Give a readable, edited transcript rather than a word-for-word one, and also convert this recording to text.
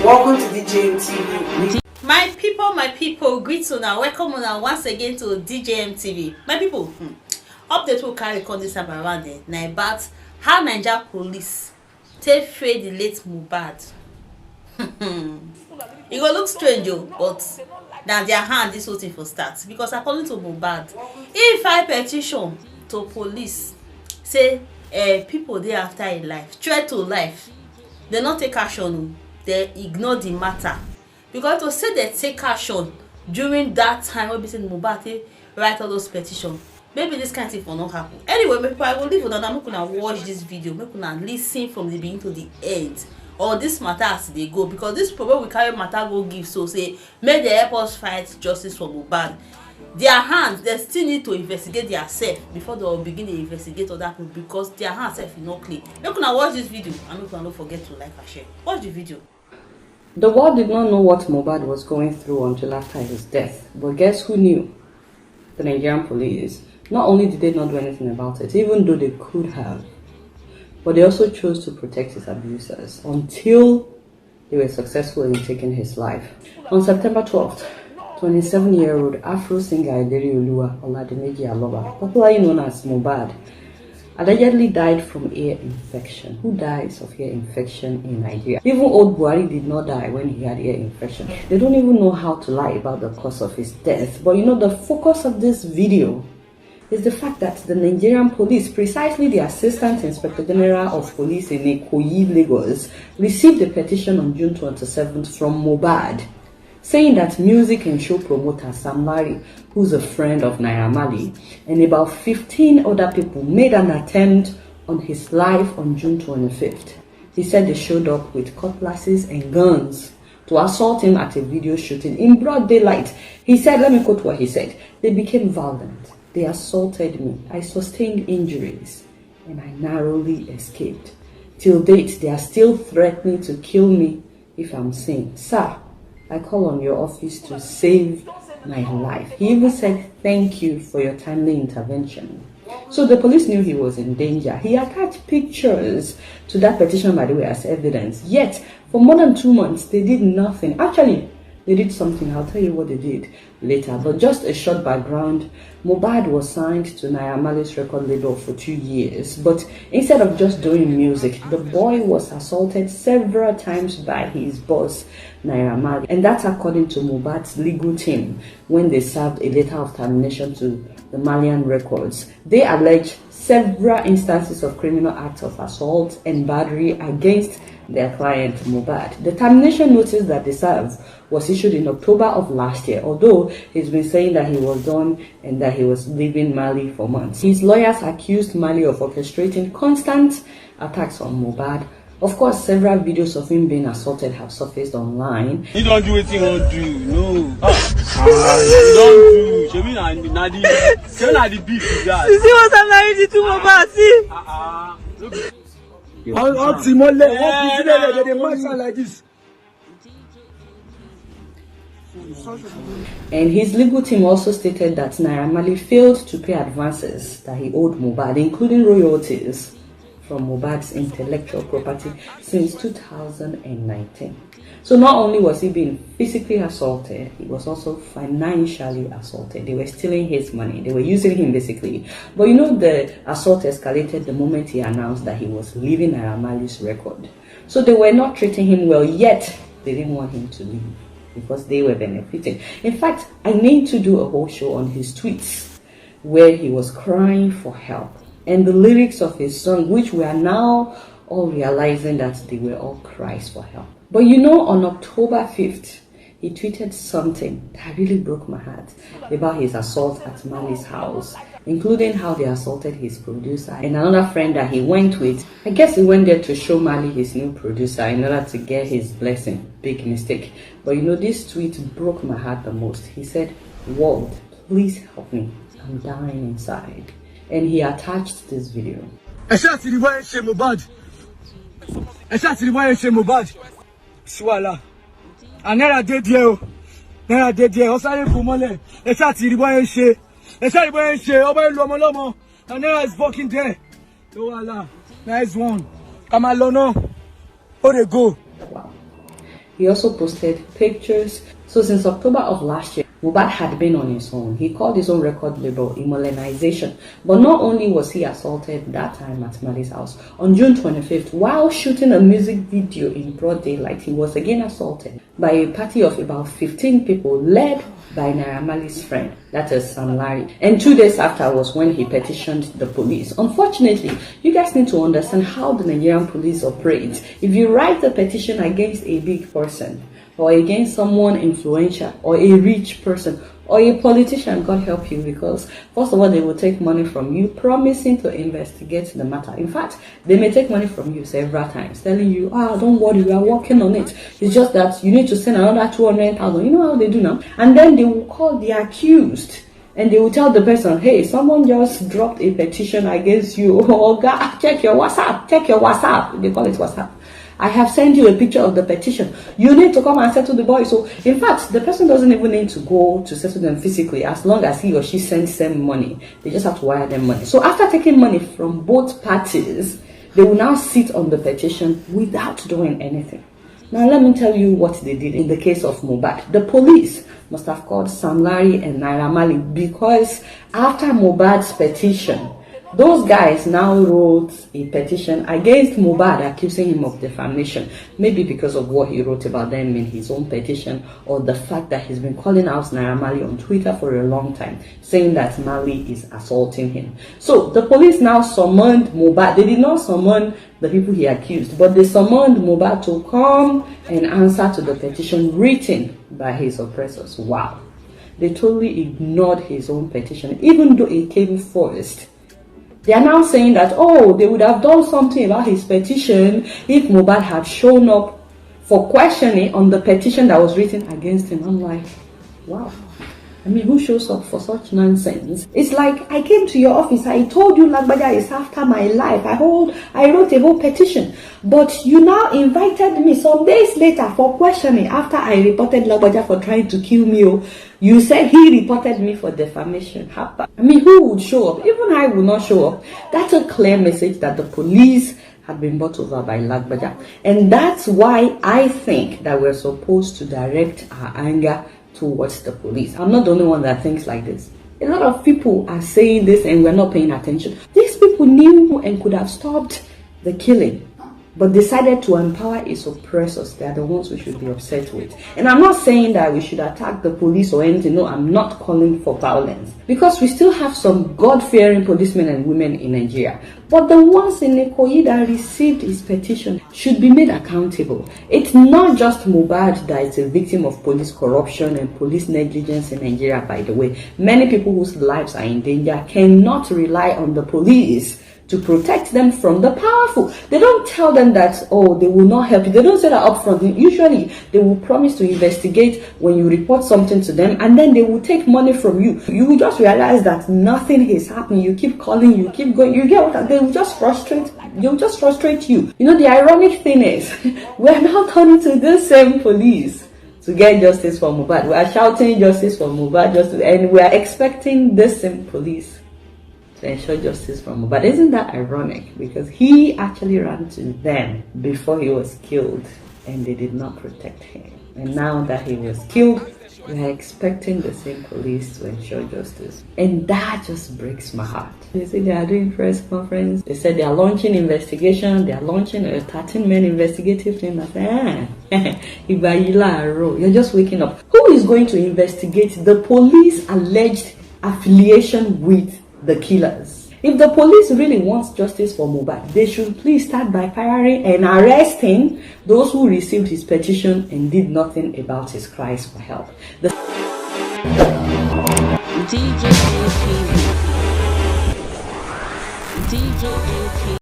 Welcome to DJM TV. My people, greet una, welcome una once again to DJM TV. My people, update will carry on this time around there. Now about how Niaja police take free the late Mohbad. It go look strange, but now their hand this whole thing for start, because according to Mohbad, he file petition to police say people dey after a life, threat to life. They not take action, they ignore the matter, because to say they take action during that time wey be say Mohbad write all those petitions, maybe this kind of thing for not happen. Anyway, my people, I will leave una now, make una watch this video, make una listen from the beginning to the end, or this matter as they go, because this people we carry matter go give, so say make they help us fight justice for Mohbad. Their hands, they still need to investigate their self before they will begin to investigate other people, because their hands self is not clean. Make una watch this video and make una don't forget to like and share. Watch the video. The world did not know what Mohbad was going through until after his death. But guess who knew? The Nigerian police. Not only did they not do anything about it, even though they could have, but they also chose to protect his abusers until they were successful in taking his life. On September 12th, 27-year-old Afro singer Oluwa Oladimeji Aloba, popularly known as Mohbad, allegedly died from ear infection. Who dies of ear infection in Nigeria? Even old Buhari did not die when he had ear infection. They don't even know how to lie about the cause of his death. But you know, the focus of this video is the fact that the Nigerian police, precisely the Assistant Inspector General of Police in Ikoyi, Lagos, received a petition on June 27th from Mohbad, saying that music and show promoter Sam Larry, who's a friend of Naira Marley, and about 15 other people made an attempt on his life on June 25th. He said they showed up with cutlasses and guns to assault him at a video shooting in broad daylight. He said, let me quote what he said, "They became violent. They assaulted me. I sustained injuries and I narrowly escaped. Till date, they are still threatening to kill me if I'm seen. Sir, I call on your office to save my life." He even said, "Thank you for your timely intervention." So the police knew he was in danger. He attached pictures to that petition, by the way, as evidence. Yet, for more than 2 months, they did nothing. Actually, they did something. I'll tell you what they did later. But just a short background, Mohbad was signed to Naira Marley's record label for 2 years. But instead of just doing music, the boy was assaulted several times by his boss, Naira Marley. And that's according to Mohbad's legal team when they served a letter of termination to the Malian records. They allege several instances of criminal acts of assault and battery against their client Mohbad. The termination notice that they served was issued in October of last year, although he's been saying that he was done and that he was leaving Mali for months. His lawyers accused Mali of orchestrating constant attacks on Mohbad. Of course, several videos of him being assaulted have surfaced online. He don't do what he won't do, no. He don't do. Show me the beef with that. You see what I'm married to Mohbad, see? Look. Like this. And his legal team also stated that Naira Marley failed to pay advances that he owed Mohbad, including royalties from Mohbad's intellectual property since 2019. So not only was he being physically assaulted, he was also financially assaulted. They were stealing his money. They were using him basically. But you know, the assault escalated the moment he announced that he was leaving Naira Marley's record. So they were not treating him well, yet they didn't want him to leave because they were benefiting. In fact, I need to do a whole show on his tweets where he was crying for help, and the lyrics of his song, which we are now all realizing that they were all cries for help. But you know, on October 5th, he tweeted something that really broke my heart about his assault at Marley's house, including how they assaulted his producer and another friend that he went with. I guess he went there to show Marley his new producer in order to get his blessing. Big mistake. But you know, this tweet broke my heart the most. He said, "World, please help me. I'm dying inside." And he attached this video. Swala. And never did you. Never did you. Also, for money. It's at the boy she. It's at the boy she. Over Lomo. And there is walking there. Voila. Nice one. Come alone. How they go? Wow. He also posted pictures. So since October of last year, Mohbad had been on his own. He called his own record label immortalization. But not only was he assaulted that time at Mali's house, on June 25th, while shooting a music video in broad daylight, he was again assaulted by a party of about 15 people led by Naira Marley's friend, that is Sam Larry. And 2 days after was when he petitioned the police. Unfortunately, you guys need to understand how the Nigerian police operate. If you write a petition against a big person, or against someone influential, or a rich person, or a politician, God help you, because first of all, they will take money from you, promising to investigate the matter. In fact, they may take money from you several times, telling you, don't worry, we are working on it. It's just that you need to send another 200,000. You know how they do now? And then they will call the accused, and they will tell the person, hey, someone just dropped a petition against you. Oh, God, check your WhatsApp. Check your WhatsApp. They call it WhatsApp. I have sent you a picture of the petition. You need to come and settle the boy. So, in fact, the person doesn't even need to go to settle them physically, as long as he or she sends them money. They just have to wire them money. So, after taking money from both parties, they will now sit on the petition without doing anything. Now, let me tell you what they did in the case of Mohbad. The police must have called Sam Larry and Naira Marley, because after Mohbad's petition, those guys now wrote a petition against Mohbad, accusing him of defamation. Maybe because of what he wrote about them in his own petition, or the fact that he's been calling out Naira Marley on Twitter for a long time, saying that Marley is assaulting him. So the police now summoned Mohbad. They did not summon the people he accused, but they summoned Mohbad to come and answer to the petition written by his oppressors. Wow. They totally ignored his own petition, even though it came first. They are now saying that, they would have done something about his petition if Mohbad had shown up for questioning on the petition that was written against him. I'm like, wow. I mean, who shows up for such nonsense? It's like, I came to your office, I told you Lagbaja is after my life. I wrote a whole petition. But you now invited me some days later for questioning after I reported Lagbaja for trying to kill me. You said he reported me for defamation. I mean, who would show up? Even I would not show up. That's a clear message that the police had been bought over by Lagbaja. And that's why I think that we're supposed to direct our anger towards the police. I'm not the only one that thinks like this. A lot of people are saying this and we're not paying attention. These people knew and could have stopped the killing, but decided to empower its oppressors. They are the ones we should be upset with. And I'm not saying that we should attack the police or anything. No, I'm not calling for violence, because we still have some God-fearing policemen and women in Nigeria. But the ones in Ikoyi that received his petition should be made accountable. It's not just Mohbad that is a victim of police corruption and police negligence in Nigeria, by the way. Many people whose lives are in danger cannot rely on the police to protect them from the powerful. They don't tell them that, they will not help you. They don't say that up front. Usually, they will promise to investigate when you report something to them, and then they will take money from you. You will just realize that nothing is happening. You keep calling, you keep going. You get what? They will just frustrate. They will just frustrate you. You know, the ironic thing is, we are now turning to this same police to get justice for Mohbad. We are shouting justice for Mohbad, justice, and we are expecting this same police to ensure justice for Mohbad. Isn't that ironic? Because he actually ran to them before he was killed, and they did not protect him. And now that he was killed, we are expecting the same police to ensure justice. And that just breaks my heart. They say they are doing press conference. They said they are launching investigation. They are launching a 13-man investigative team. I said, you're just waking up. Who is going to investigate the police alleged affiliation with the killers? If the police really wants justice for Mohbad, they should please start by firing and arresting those who received his petition and did nothing about his cries for help. DJ